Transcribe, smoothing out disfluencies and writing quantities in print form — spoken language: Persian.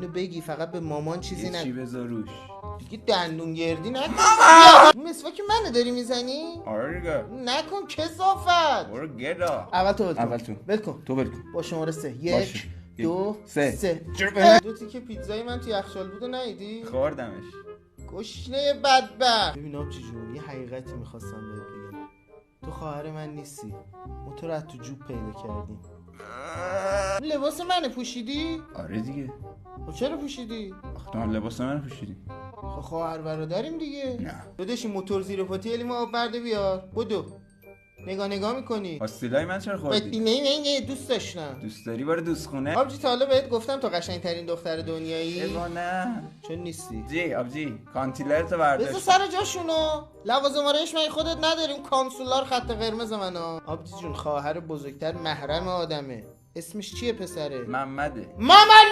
اینو بگی، فقط به مامان چیزی چی نگو. بذار روش؟ دیگه دندون گردی نکن. مسواک منو داری میزنی؟ آره دیگه. نکن کثافت. برو گدا. اول تو اول تو. ول کن. تو بکن. با شماره 3. باشه. 1 2 سه. 3. چرا دو تیکه پیتزای من تو یخچال بود و ندیدی؟ خوردمش. گشنه بدبخت. ببین آبجی جون، یه حقیقتی میخواستم بهت بگم. تو خواهر من نیستی. ما تو رو از تو جوب پیدا کردیم. لباس منو پوشیدی؟ آره دیگه. خب چرا پوشیدی؟ آخه تو هم لباس من پوشیدی. خب خواهر برادریم دیگه. نه. داداش این موتور زیر پاتی علی ما آب برده بیار. بدو. نگاه میکنی. پاستیلای من چرا خوردی؟ نه دوست داشتم. دوست داری برو دوست خونه؟ آبجی تا حالا بهت گفتم تو قشنگترین دختر دنیایی؟ ایوا نه. چون نیستی. جی آبجی کانتیلرتو برداشت. بذار سر جاشونو. لوازم آرایش من خودت نداریم، کانسولار خط قرمز منو. آبجی جون خواهر بزرگتر محرم آدمه. اسمش چیه پسره؟ محمده. مامان